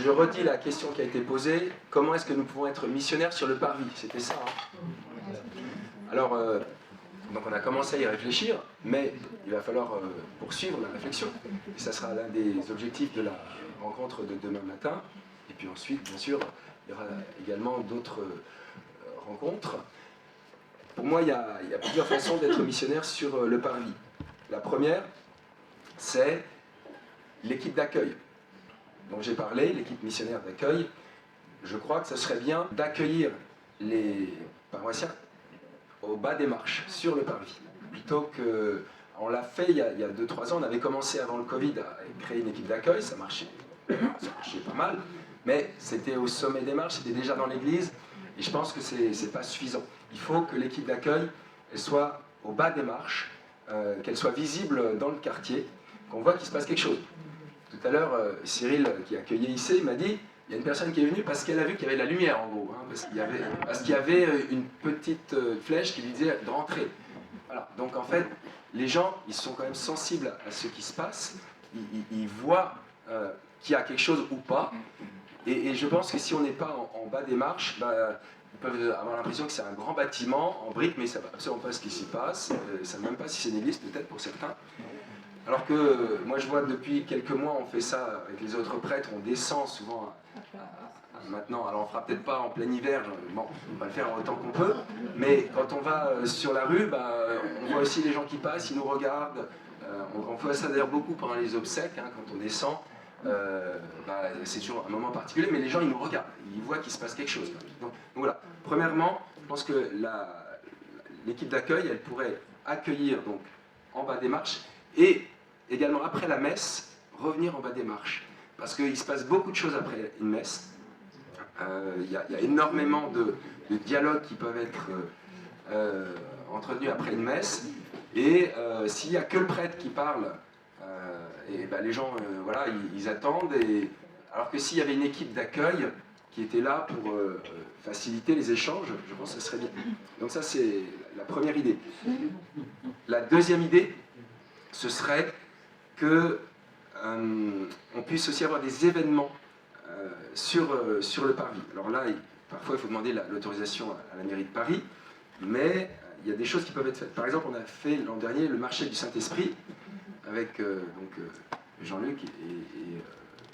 je redis la question qui a été posée, comment est-ce que nous pouvons être missionnaires sur le parvis? C'était ça. Hein. Alors, donc on a commencé à y réfléchir, mais il va falloir poursuivre la réflexion. Et ça sera l'un des objectifs de la rencontre de demain matin. Et puis ensuite, bien sûr, il y aura également d'autres rencontres. Pour moi, il y a plusieurs façons d'être missionnaire sur le parvis. La première, c'est l'équipe d'accueil. Donc j'ai parlé, l'équipe missionnaire d'accueil. Je crois que ce serait bien d'accueillir les paroissiens au bas des marches, sur le parvis. Plutôt que... On l'a fait il y a 2-3 ans, on avait commencé avant le Covid à créer une équipe d'accueil, ça marchait pas mal, mais c'était au sommet des marches, c'était déjà dans l'église, et je pense que c'est pas suffisant. Il faut que l'équipe d'accueil, elle soit au bas des marches, qu'elle soit visible dans le quartier, qu'on voit qu'il se passe quelque chose. Tout à l'heure, Cyril, qui accueillait ici, m'a dit il y a une personne qui est venue parce qu'elle a vu qu'il y avait de la lumière en gros, hein, parce qu'il y avait une petite flèche qui lui disait de rentrer. Voilà. Donc en fait, les gens, ils sont quand même sensibles à ce qui se passe, ils voient qu'il y a quelque chose ou pas, et je pense que si on n'est pas en bas des marches, bah, ils peuvent avoir l'impression que c'est un grand bâtiment en briques, mais ça ne va absolument pas ce qui s'y passe, ils ne savent même pas si c'est une église, peut-être pour certains. Alors que moi je vois depuis quelques mois on fait ça avec les autres prêtres, on descend souvent maintenant, alors on fera peut-être pas en plein hiver, bon, on va le faire autant qu'on peut, mais quand on va sur la rue, bah, on voit aussi les gens qui passent, ils nous regardent, on fait ça d'ailleurs beaucoup pendant les obsèques, hein, quand on descend, bah, c'est toujours un moment particulier, mais les gens ils nous regardent, ils voient qu'il se passe quelque chose. Donc voilà, premièrement, je pense que l'équipe d'accueil, elle pourrait accueillir donc, en bas des marches, et également après la messe, revenir en bas des marches. Parce qu'il se passe beaucoup de choses après une messe. Il y a énormément de dialogues qui peuvent être entretenus après une messe. Et s'il n'y a que le prêtre qui parle, et ben les gens voilà, ils attendent. Alors que s'il y avait une équipe d'accueil qui était là pour faciliter les échanges, je pense que ce serait bien. Donc ça, c'est la première idée. La deuxième idée, ce serait que on puisse aussi avoir des événements sur le parvis. Alors là, parfois il faut demander l'autorisation à la mairie de Paris, mais il y a des choses qui peuvent être faites. Par exemple, on a fait l'an dernier le marché du Saint-Esprit avec Jean-Luc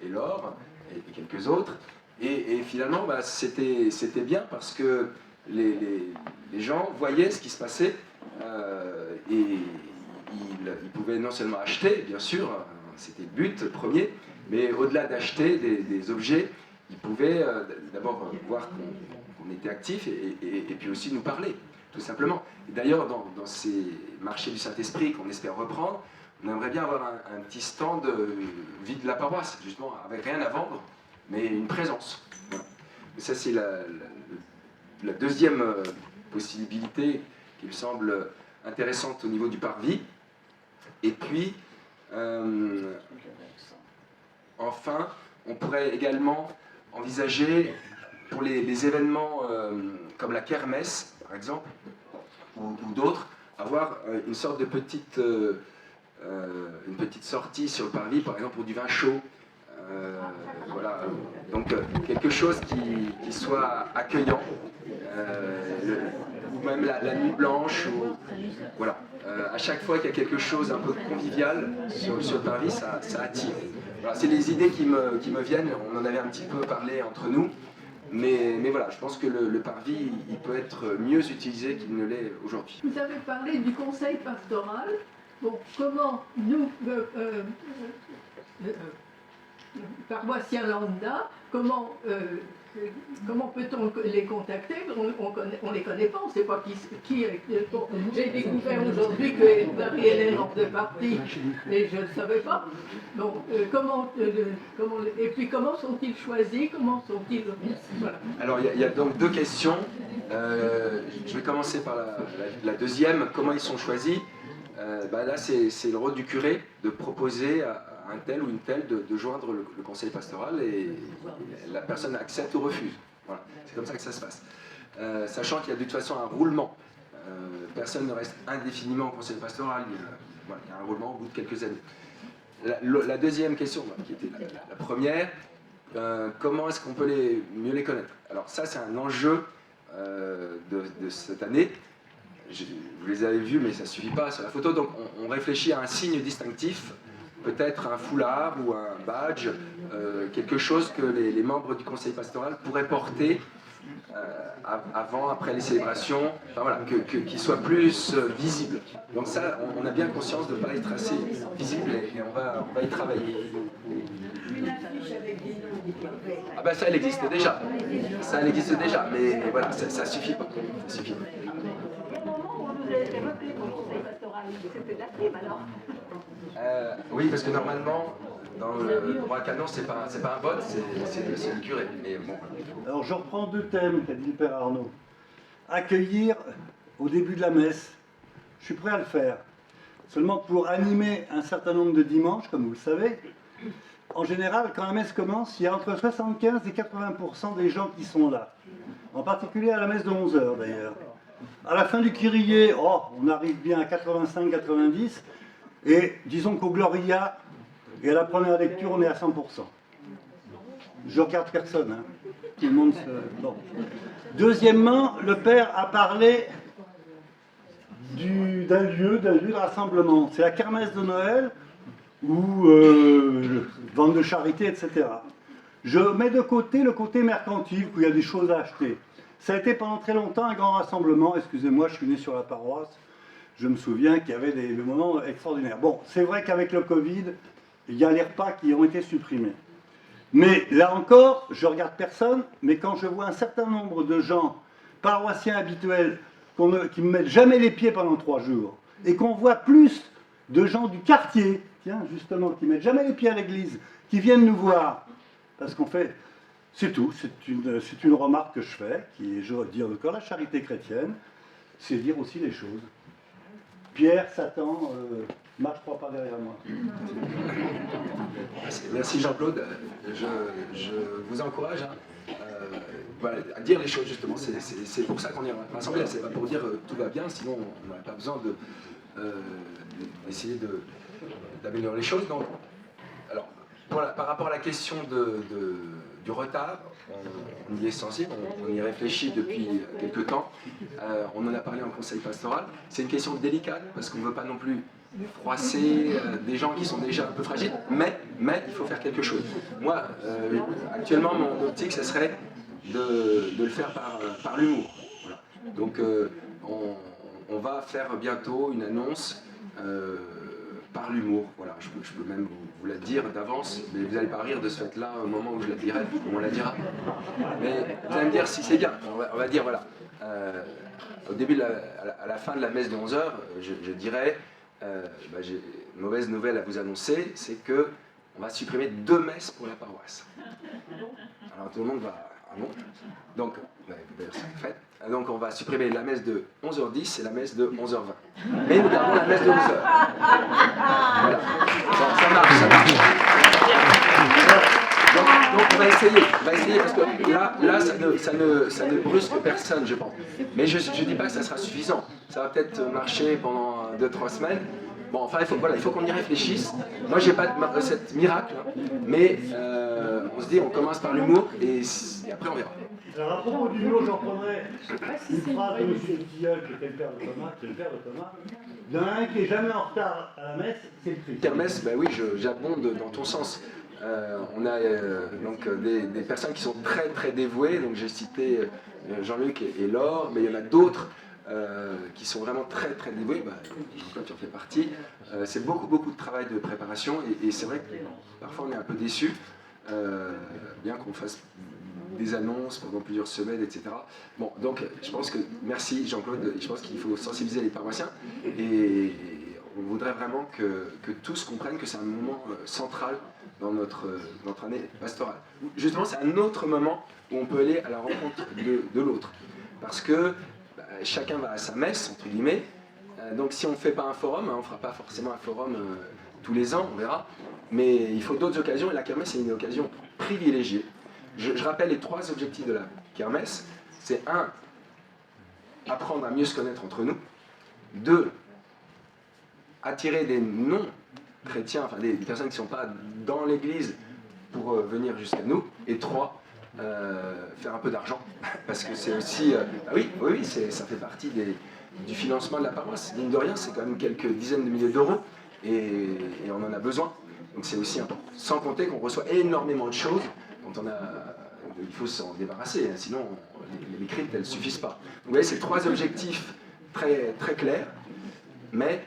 et Laure et quelques autres. Et finalement, bah, c'était bien parce que les gens voyaient ce qui se passait et ils pouvaient non seulement acheter, bien sûr, c'était le but premier, mais au-delà d'acheter des objets, ils pouvaient d'abord voir qu'on était actifs et puis aussi nous parler, tout simplement. D'ailleurs, dans ces marchés du Saint-Esprit qu'on espère reprendre, on aimerait bien avoir un petit stand vide de la paroisse, justement, avec rien à vendre, mais une présence. Voilà. Et ça, c'est la deuxième possibilité qui me semble intéressante au niveau du parvis. Et puis, enfin, on pourrait également envisager pour les événements comme la kermesse, par exemple, ou d'autres, avoir une sorte de petite sortie sur le parvis, par exemple pour du vin chaud. Voilà. Donc quelque chose qui soit accueillant, ou même la nuit blanche, ou, voilà. À chaque fois qu'il y a quelque chose un peu convivial sur le parvis, ça attire. Voilà, c'est les idées qui me viennent, on en avait un petit peu parlé entre nous, mais voilà, je pense que le parvis, il peut être mieux utilisé qu'il ne l'est aujourd'hui. Vous avez parlé du conseil pastoral. Bon, comment nous, paroissiens lambda, comment peut-on les contacter? On les connaît pas, on ne sait pas qui est. J'ai découvert aujourd'hui que Marie-Hélène en faisait partie, mais je ne le savais pas. Donc, et puis comment sont-ils choisis? Comment sont-ils... Voilà. Alors, il y a donc deux questions. Je vais commencer par la deuxième. Comment ils sont choisis? Là, c'est le rôle du curé de proposer à un tel ou une telle de joindre le conseil pastoral et la personne accepte ou refuse. Voilà. C'est comme ça que ça se passe. Sachant qu'il y a de toute façon un roulement. Personne ne reste indéfiniment au conseil pastoral. Il y a un roulement au bout de quelques années. La deuxième question, qui était la première, comment est-ce qu'on peut mieux les connaître? Alors ça, c'est un enjeu de cette année. Vous les avez vus, mais ça ne suffit pas sur la photo. Donc on réfléchit à un signe distinctif, peut-être un foulard ou un badge, quelque chose que les membres du conseil pastoral pourraient porter avant, après les célébrations, enfin voilà, qu'il soit plus visible. Donc ça, on a bien conscience de ne pas être assez visible et on va y travailler. Une affiche avec des noms. Ah ben ça, elle existe déjà. Ça, elle existe déjà, mais voilà, ça suffit pas. Ça suffit pas. Au moment où vous avez voté pour le conseil pastoral, c'était de la prime alors? Oui, parce que normalement, dans le droit canon, c'est pas un vote, c'est le curé. Mais bon. Alors je reprends deux thèmes qu'a dit le Père Arnaud. Accueillir au début de la messe, je suis prêt à le faire. Seulement pour animer un certain nombre de dimanches, comme vous le savez, en général, quand la messe commence, il y a entre 75 et 80% des gens qui sont là. En particulier à la messe de 11h d'ailleurs. À la fin du Kyrie, on arrive bien à 85-90, et disons qu'au Gloria, et à la première lecture, on est à 100%. Je regarde personne, hein. Tout le monde se... Bon. Deuxièmement, le Père a parlé d'un lieu de rassemblement. C'est la kermesse de Noël, ou vente de charité, etc. Je mets de côté le côté mercantile, où il y a des choses à acheter. Ça a été pendant très longtemps un grand rassemblement. Excusez-moi, je suis né sur la paroisse. Je me souviens qu'il y avait des moments extraordinaires. Bon, c'est vrai qu'avec le Covid, il y a les repas qui ont été supprimés. Mais là encore, je regarde personne, mais quand je vois un certain nombre de gens, paroissiens habituels, qui ne mettent jamais les pieds pendant 3 jours, et qu'on voit plus de gens du quartier, tiens, justement, qui ne mettent jamais les pieds à l'église, qui viennent nous voir, parce qu'on fait... C'est tout, c'est une remarque que je fais, qui est, je veux dire, encore la charité chrétienne, c'est dire aussi les choses. Pierre, Satan, marche 3 pas derrière moi. Merci Jean-Claude, je vous encourage voilà, à dire les choses justement, c'est pour ça qu'on est rassemblés, c'est pas pour dire tout va bien, sinon on n'aurait pas besoin d'essayer d'améliorer les choses. Donc, alors, voilà, par rapport à la question du retard, on y est sensible, on y réfléchit depuis quelques temps, on en a parlé en conseil pastoral. C'est une question délicate parce qu'on ne veut pas non plus froisser des gens qui sont déjà un peu fragiles, mais il faut faire quelque chose. Moi, actuellement, mon optique, ce serait de le faire par l'humour. Voilà. Donc, on va faire bientôt une annonce par l'humour. Voilà, je peux même vous la dire d'avance, mais vous n'allez pas rire de ce fait-là au moment où je la dirai, on la dira. Mais vous allez me dire si c'est bien. On va dire, voilà, au début, à la fin de la messe de 11h, je dirais, j'ai une mauvaise nouvelle à vous annoncer, c'est que on va supprimer 2 messes pour la paroisse. Alors tout le monde va... Ah bon? Donc, d'ailleurs c'est fait. Donc on va supprimer la messe de 11h10 et la messe de 11h20. Mais nous gardons la messe de 11h. Voilà. Donc, ça marche. Donc on va essayer parce que là ça ne brusque personne, je pense. Mais je ne dis pas que ça sera suffisant. Ça va peut-être marcher pendant 2-3 semaines. Bon, enfin, il faut qu'on y réfléchisse. Moi, j'ai pas de recette miracle, mais on se dit, on commence par l'humour et après on verra. Alors, à propos du l'humour, j'en prendrais une phrase de M. Tilleul, qui était le père de Thomas, Il y en a un qui n'est jamais en retard à la messe, c'est le Christ. Kermesse, ben oui, j'abonde dans ton sens. On a donc des personnes qui sont très très dévouées, donc j'ai cité Jean-Luc et Laure, mais il y en a d'autres qui sont vraiment très très dévoués, Jean-Claude tu en fais partie. C'est beaucoup de travail de préparation et c'est vrai que parfois on est un peu déçus, bien qu'on fasse des annonces pendant plusieurs semaines, etc. Bon, donc je pense que, merci Jean-Claude, je pense qu'il faut sensibiliser les paroissiens et on voudrait vraiment que tous comprennent que c'est un moment central dans notre année pastorale. Justement, c'est un autre moment où on peut aller à la rencontre de l'autre. Parce que chacun va à sa messe, entre guillemets. Donc si on ne fait pas un forum, on ne fera pas forcément un forum tous les ans, on verra. Mais il faut d'autres occasions, et la kermesse est une occasion privilégiée. Je rappelle les 3 objectifs de la kermesse. C'est 1, apprendre à mieux se connaître entre nous. 2, attirer des non-chrétiens, enfin des personnes qui ne sont pas dans l'église, pour venir jusqu'à nous, et 3, faire un peu d'argent, parce que c'est aussi, ça fait partie du financement de la paroisse. Mine de rien, c'est quand même quelques dizaines de milliers d'euros, et on en a besoin. Donc c'est aussi important. Sans compter qu'on reçoit énormément de choses dont il faut s'en débarrasser, hein, sinon les cryptes, elles ne suffisent pas. Donc, vous voyez, c'est 3 objectifs très, très clairs, mais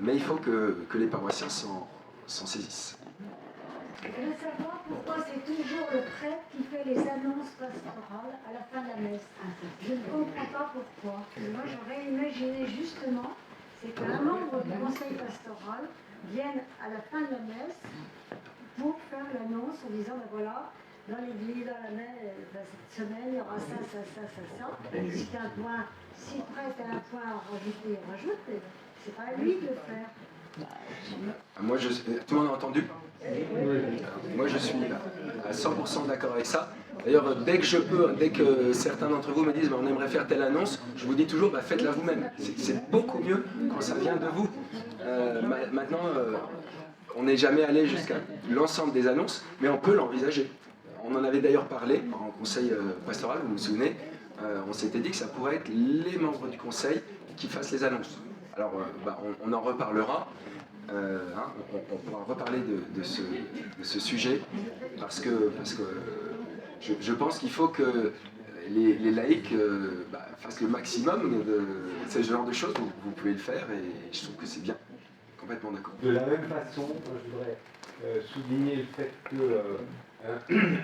il faut que les paroissiens s'en saisissent. Je voudrais savoir pourquoi c'est toujours le prêtre qui fait les annonces pastorales à la fin de la messe. Je ne comprends pas pourquoi. Moi, j'aurais imaginé justement, c'est qu'un membre du conseil pastoral vienne à la fin de la messe pour faire l'annonce en disant, ben voilà, dans l'église, dans la messe, cette semaine, il y aura ça. Si le prêtre a un point à rajouter, il rajoute, c'est pas à lui de le faire. Moi, tout le monde a entendu? Moi, je suis à 100% d'accord avec ça. D'ailleurs, dès que je peux, dès que certains d'entre vous me disent on aimerait faire telle annonce, je vous dis toujours faites-la vous-même. C'est beaucoup mieux quand ça vient de vous. Maintenant, on n'est jamais allé jusqu'à l'ensemble des annonces, mais on peut l'envisager. On en avait d'ailleurs parlé en conseil pastoral, vous vous souvenez, on s'était dit que ça pourrait être les membres du conseil qui fassent les annonces. Alors, on en reparlera. On pourra reparler de ce sujet parce que je pense qu'il faut que les laïcs fassent le maximum de ce genre de choses. Vous pouvez le faire et je trouve que c'est bien. Complètement d'accord. De la même façon, je voudrais souligner le fait que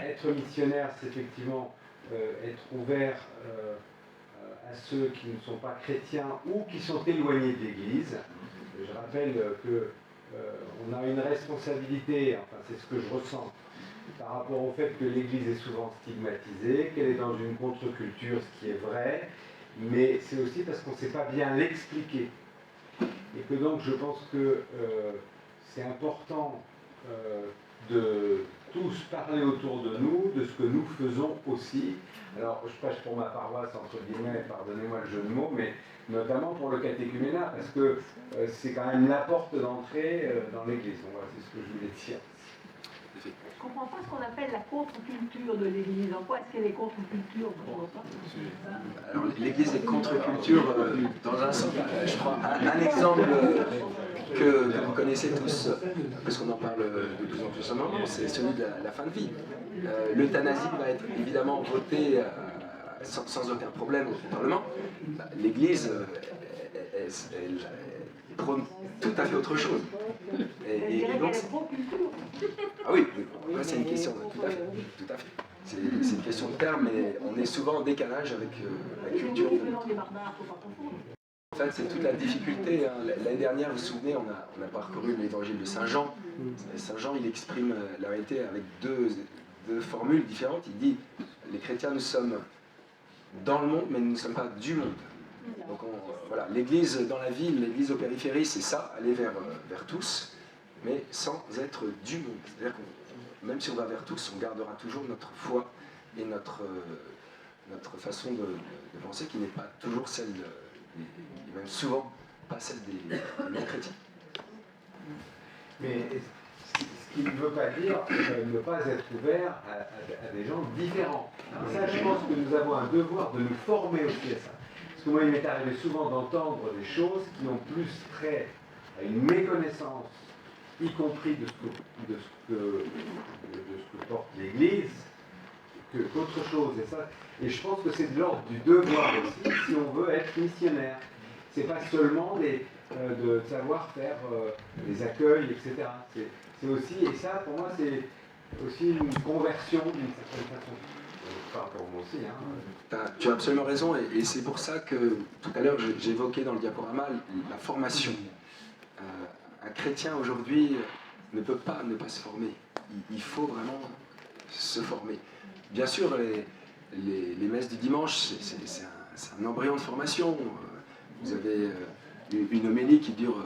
être missionnaire, c'est effectivement être ouvert à ceux qui ne sont pas chrétiens ou qui sont éloignés de l'Église. Je rappelle qu'on a une responsabilité, enfin c'est ce que je ressens, par rapport au fait que l'Église est souvent stigmatisée, qu'elle est dans une contre-culture, ce qui est vrai, mais c'est aussi parce qu'on ne sait pas bien l'expliquer. Et que donc je pense que c'est important de tous parler autour de nous, de ce que nous faisons aussi. Alors je prêche pour ma paroisse, entre guillemets, pardonnez-moi le jeu de mots, mais notamment pour le catéchuménat, parce que c'est quand même la porte d'entrée dans l'Église. Donc voilà, c'est ce que je voulais dire. Je ne comprends pas ce qu'on appelle la contre-culture de l'Église. En quoi est-ce qu'elle est contre-culture? Alors l'Église est contre-culture dans un sens. Je crois un exemple que vous connaissez tous, parce qu'on en parle de plus en plus en ce moment, c'est celui de la fin de vie. L'euthanasie va être évidemment votée sans aucun problème au Parlement. L'Église, elle prône tout à fait autre chose. Et donc, ah oui, c'est une question, tout à fait. C'est une question de terme, mais on est souvent en décalage avec la culture. En fait, c'est toute la difficulté. L'année dernière, vous vous souvenez, on a parcouru l'évangile de Saint Jean. Saint Jean, il exprime la réalité avec deux formules différentes. Il dit, les chrétiens, nous sommes dans le monde, mais nous ne sommes pas du monde. Donc voilà, l'église dans la ville, l'église aux périphéries, c'est ça, aller vers tous, mais sans être du monde. C'est-à-dire que même si on va vers tous, on gardera toujours notre foi et notre façon de penser qui n'est pas toujours celle, et même souvent pas celle des non-chrétiens. Mais ce qui ne veut pas dire ne pas être ouvert à des gens différents. Et ça, je pense que nous avons un devoir de nous former aussi à ça. Parce que moi, il m'est arrivé souvent d'entendre des choses qui ont plus trait à une méconnaissance, y compris de ce que porte l'Église, qu'autre chose. Et je pense que c'est de l'ordre du devoir aussi, si on veut être missionnaire. C'est pas seulement de savoir faire les accueils, etc. C'est aussi, et ça pour moi c'est aussi une conversion d'une certaine façon. Enfin pour moi aussi. Tu as absolument raison, et c'est pour ça que tout à l'heure j'évoquais dans le diaporama la formation. Un chrétien aujourd'hui ne peut pas ne pas se former. Il faut vraiment se former. Bien sûr, les messes du dimanche, c'est un embryon de formation. Vous avez une homélie qui dure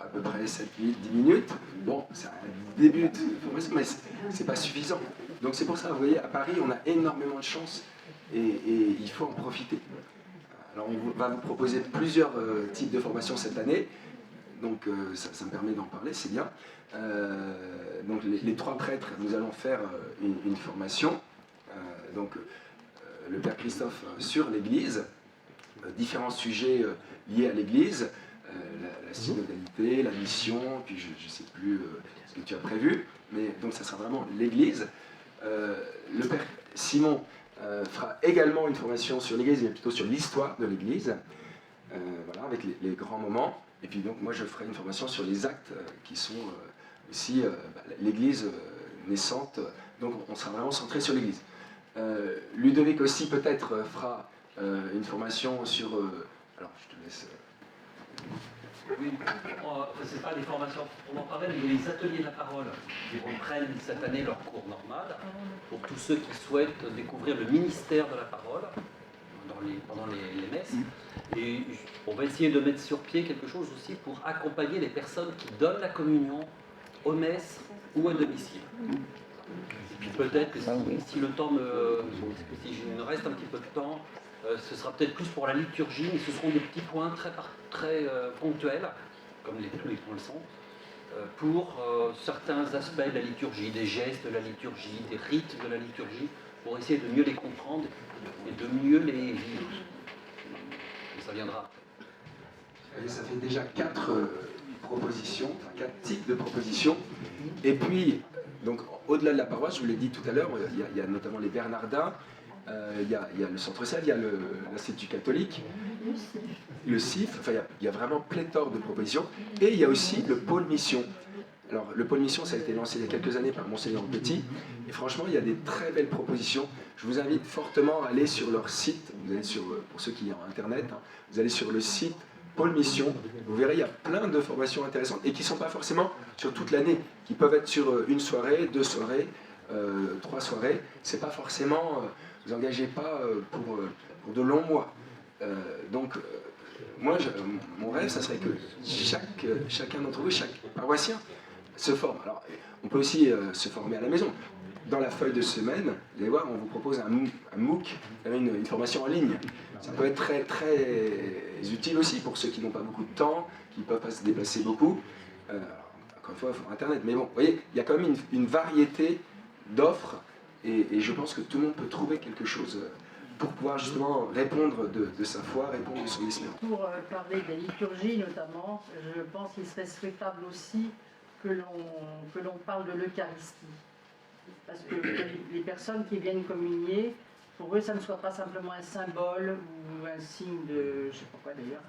à peu près 7, 8, 10 minutes. Bon, c'est un début de formation, mais c'est pas suffisant. Donc c'est pour ça, vous voyez, à Paris, on a énormément de chance et il faut en profiter. Alors on va vous proposer plusieurs types de formations cette année. donc ça me permet d'en parler, c'est bien. Donc les 3 prêtres, nous allons faire une formation. Le Père Christophe sur l'Église, différents sujets liés à l'Église, la synodalité, la mission, puis je ne sais plus ce que tu as prévu, mais donc ça sera vraiment l'Église. Le Père Simon fera également une formation sur l'Église, mais plutôt sur l'histoire de l'Église, voilà, avec les grands moments. Et puis donc moi je ferai une formation sur les actes qui sont aussi l'Église naissante, donc on sera vraiment centré sur l'Église. Ludovic aussi peut-être fera une formation sur... alors je te laisse... Oui, c'est pas des formations pour en parler, mais les ateliers de la parole qui reprennent cette année leur cours normal pour tous ceux qui souhaitent découvrir le ministère de la parole pendant les messes. Et on va essayer de mettre sur pied quelque chose aussi pour accompagner les personnes qui donnent la communion aux messes ou à domicile. Et puis peut-être que si le temps si je me reste un petit peu de temps, ce sera peut-être plus pour la liturgie, mais ce seront des petits points très ponctuels, comme tous les points le sont, pour certains aspects de la liturgie, des gestes de la liturgie, des rites de la liturgie, pour essayer de mieux les comprendre et de mieux les vivre. Et ça viendra. Et ça fait déjà 4 propositions, enfin 4 types de propositions. Et puis, donc au-delà de la paroisse, je vous l'ai dit tout à l'heure, il y a notamment les Bernardins, il y a le Centre Sèvres, il y a l'Institut catholique, le CIF, enfin il y a vraiment pléthore de propositions. Et il y a aussi le pôle mission. Alors le pôle mission, ça a été lancé il y a quelques années par Monseigneur Petit, et franchement il y a des très belles propositions. Je vous invite fortement à aller sur leur site, vous allez pour ceux qui ont internet, vous allez sur le site Pôle Mission, vous verrez il y a plein de formations intéressantes, et qui ne sont pas forcément sur toute l'année, qui peuvent être sur une soirée, 2 soirées, 3 soirées, c'est pas forcément... vous engagez pas pour de longs mois. Moi, mon rêve, ça serait que chacun d'entre vous, chaque paroissien, se forme. Alors, on peut aussi se former à la maison. Dans la feuille de semaine, vous allez voir, on vous propose un MOOC, une formation en ligne. Ça peut être très, très utile aussi pour ceux qui n'ont pas beaucoup de temps, qui ne peuvent pas se déplacer beaucoup. Encore une fois, il faut Internet. Mais bon, vous voyez, il y a quand même une variété d'offres. Et je pense que tout le monde peut trouver quelque chose pour pouvoir justement répondre de sa foi, répondre de son espérance. Pour parler de la liturgie notamment, je pense qu'il serait souhaitable aussi que l'on parle de l'Eucharistie. Parce que les personnes qui viennent communier, pour eux, ça ne soit pas simplement un symbole ou un signe de... je ne sais pas quoi d'ailleurs,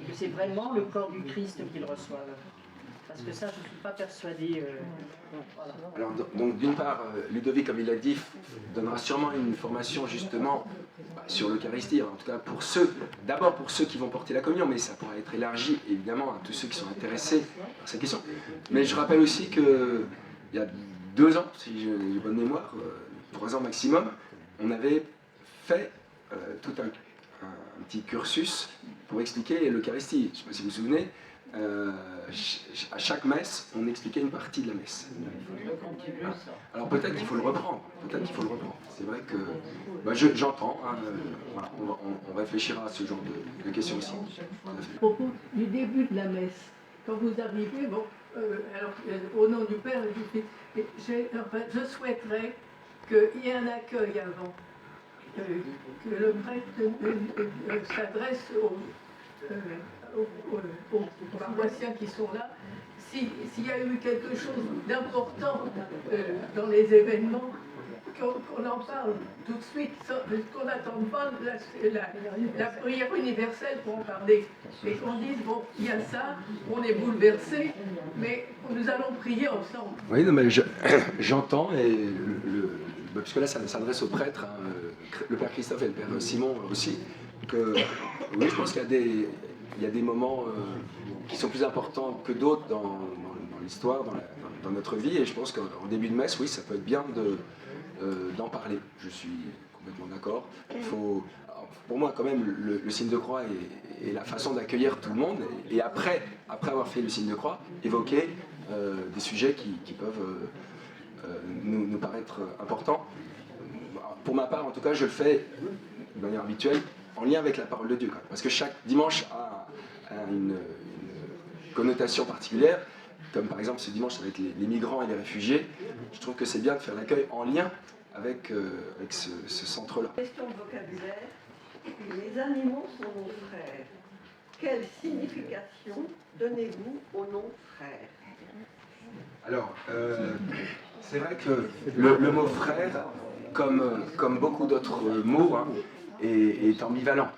et que c'est vraiment le corps du Christ qu'ils reçoivent. Parce que ça, je ne suis pas persuadée. Voilà. Alors, donc d'une part, Ludovic, comme il l'a dit, donnera sûrement une formation justement sur l'Eucharistie, en tout cas d'abord pour ceux qui vont porter la communion, mais ça pourra être élargi évidemment à tous ceux qui sont intéressés par cette question. Mais je rappelle aussi qu'il y a 2 ans, si j'ai bonne mémoire, 3 ans maximum, on avait fait tout un petit cursus pour expliquer l'Eucharistie. Je ne sais pas si vous vous souvenez. À chaque messe, on expliquait une partie de la messe. Alors peut-être qu'il faut le reprendre. C'est vrai que j'entends. Voilà, on réfléchira à ce genre de questions aussi. À propos du début de la messe, quand vous arrivez, au nom du Père et du Fils, je souhaiterais qu'il y ait un accueil avant, que le prêtre s'adresse aux paroissiens qui sont là, s'il y a eu quelque chose d'important dans les événements, qu'on en parle tout de suite, qu'on n'attende pas la prière universelle pour en parler, et qu'on dise, bon, il y a ça, on est bouleversé, mais nous allons prier ensemble. Oui, non, mais j'entends, et parce que là, ça s'adresse aux prêtres, le Père Christophe et le Père Simon aussi, que oui, je pense qu'il y a des moments qui sont plus importants que d'autres dans l'histoire, dans notre vie, et je pense qu'en début de messe, oui, ça peut être bien d'en parler. Je suis complètement d'accord. Pour moi, quand même, le signe de croix est la façon d'accueillir tout le monde, et après avoir fait le signe de croix, évoquer des sujets qui peuvent nous paraître importants. Pour ma part, en tout cas, je le fais de manière habituelle, en lien avec la parole de Dieu, parce que chaque dimanche a connotation particulière, comme par exemple ce dimanche avec les migrants et les réfugiés. Je trouve que c'est bien de faire l'accueil en lien avec ce centre-là. Question de vocabulaire. Les animaux sont nos frères. Quelle signification donnez-vous au nom frère? Alors, c'est vrai que le mot frère, comme beaucoup d'autres mots, hein, est ambivalent.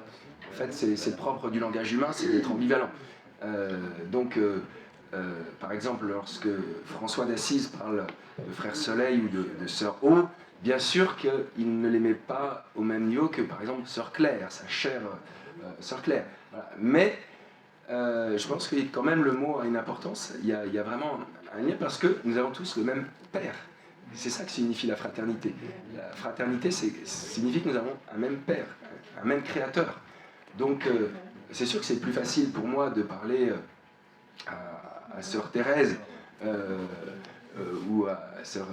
En fait, c'est le propre du langage humain, c'est d'être ambivalent. Par exemple, lorsque François d'Assise parle de frère Soleil ou de sœur Eau, bien sûr qu'il ne les met pas au même niveau que, par exemple, sœur Claire, sa chère sœur Claire. Voilà. Mais je pense que quand même le mot a une importance. Il y a vraiment un lien parce que nous avons tous le même Père. C'est ça que signifie la fraternité. La fraternité signifie que nous avons un même Père, un même Créateur. Donc c'est sûr que c'est plus facile pour moi de parler à sœur Thérèse ou à sœur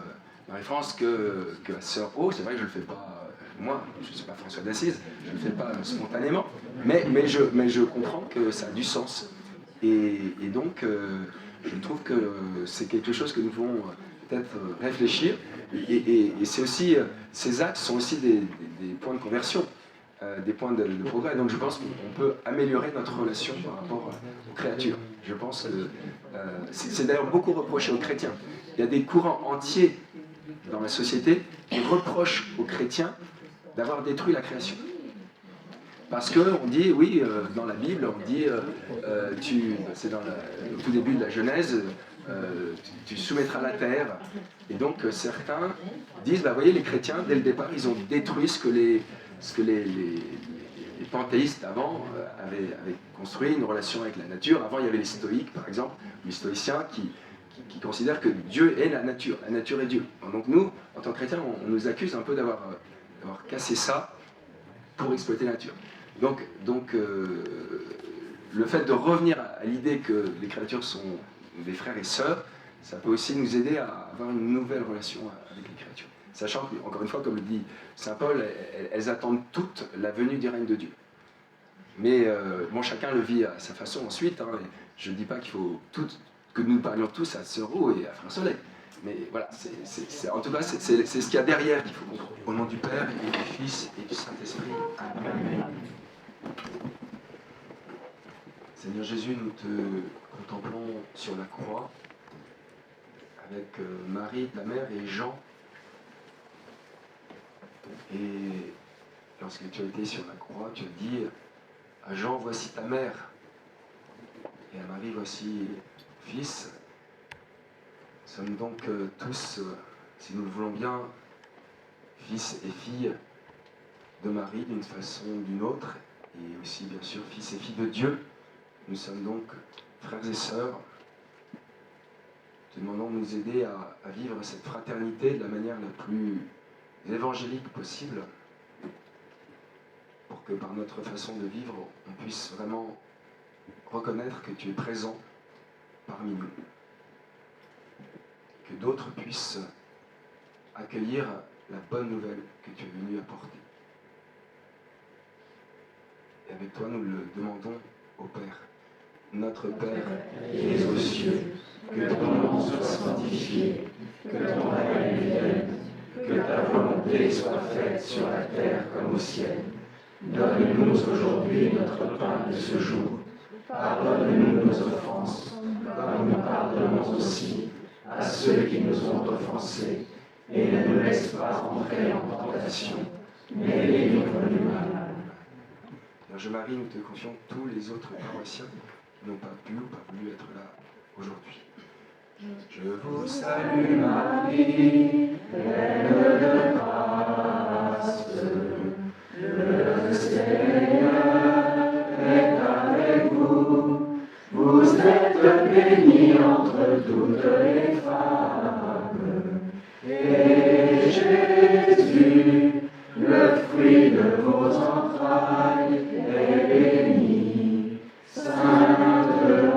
Marie-France que à sœur O. C'est vrai que je ne le fais pas, moi, je ne suis pas François d'Assise, je ne le fais pas spontanément, mais je comprends que ça a du sens. Et donc, je trouve que c'est quelque chose que nous devons peut-être réfléchir. Et c'est aussi, ces actes sont aussi des points de conversion, des points de progrès. Donc je pense qu'on peut améliorer notre relation par rapport aux créatures. Je pense que c'est d'ailleurs beaucoup reproché aux chrétiens. Il y a des courants entiers dans la société qui reprochent aux chrétiens d'avoir détruit la création. Parce qu'on dit, oui, dans la Bible, on dit, c'est dans au tout début de la Genèse, tu soumettras la terre. Et donc certains disent, bah, vous voyez, les chrétiens, dès le départ, ils ont détruit ce que les panthéistes avant avaient construit, une relation avec la nature. Avant, il y avait les stoïques, par exemple, les stoïciens qui considèrent que Dieu est la nature est Dieu. Donc nous, en tant que chrétiens, on nous accuse un peu d'avoir cassé ça pour exploiter la nature. Donc le fait de revenir à l'idée que les créatures sont des frères et sœurs, ça peut aussi nous aider à avoir une nouvelle relation avec les créatures. Sachant que, encore une fois, comme le dit saint Paul, elles attendent toutes la venue du règne de Dieu. Mais bon, chacun le vit à sa façon ensuite. Hein, je ne dis pas qu'il faut que nous parlions tous à Sœur Eau et à Frère Soleil. Mais voilà, en tout cas, c'est ce qu'il y a derrière qu'il faut comprendre. Au nom du Père, et du Fils, et du Saint-Esprit. Amen. Seigneur Jésus, nous te contemplons sur la croix, avec Marie, ta mère, et Jean. Et lorsque tu as été sur la croix, tu as dit à Jean, voici ta mère, et à Marie, voici fils. Nous sommes donc tous, si nous le voulons bien, fils et filles de Marie d'une façon ou d'une autre, et aussi bien sûr fils et filles de Dieu. Nous sommes donc frères et sœurs. Te demandons de nous aider à vivre cette fraternité de la manière la plus évangélique possible, pour que par notre façon de vivre, on puisse vraiment reconnaître que tu es présent parmi nous. Que d'autres puissent accueillir la bonne nouvelle que tu es venu apporter. Et avec toi, nous le demandons au Père. Notre Père, qui es aux cieux, que ton nom soit sanctifié, que ton règne vienne, que ta volonté soit faite sur la terre comme au ciel. Donne-nous aujourd'hui notre pain de ce jour. Pardonne-nous nos offenses, comme nous pardonnons aussi à ceux qui nous ont offensés. Et ne nous laisse pas entrer en tentation, mais délivre-nous du mal. Vierge Marie, nous te confions tous les autres paroissiens qui n'ont pas pu ou pas voulu être là aujourd'hui. Je vous salue Marie, pleine de grâce. Le Seigneur est avec vous. Vous êtes bénie entre toutes les femmes. Et Jésus, le fruit de vos entrailles, est béni. Sainte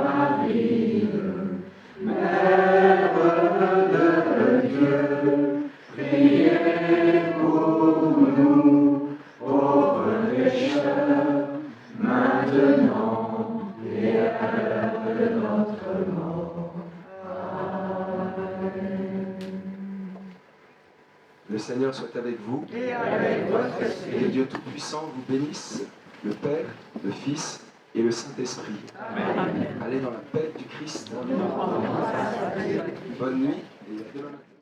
Marie, Mère de Dieu, priez pour nous, pauvres pécheurs, maintenant et à l'heure de notre Le Seigneur soit avec vous. Et avec votre Et esprit. que Dieu Tout-Puissant vous bénisse, le Père, le Fils et le Saint-Esprit. Allez dans la paix du Christ. Bonne nuit et à demain matin.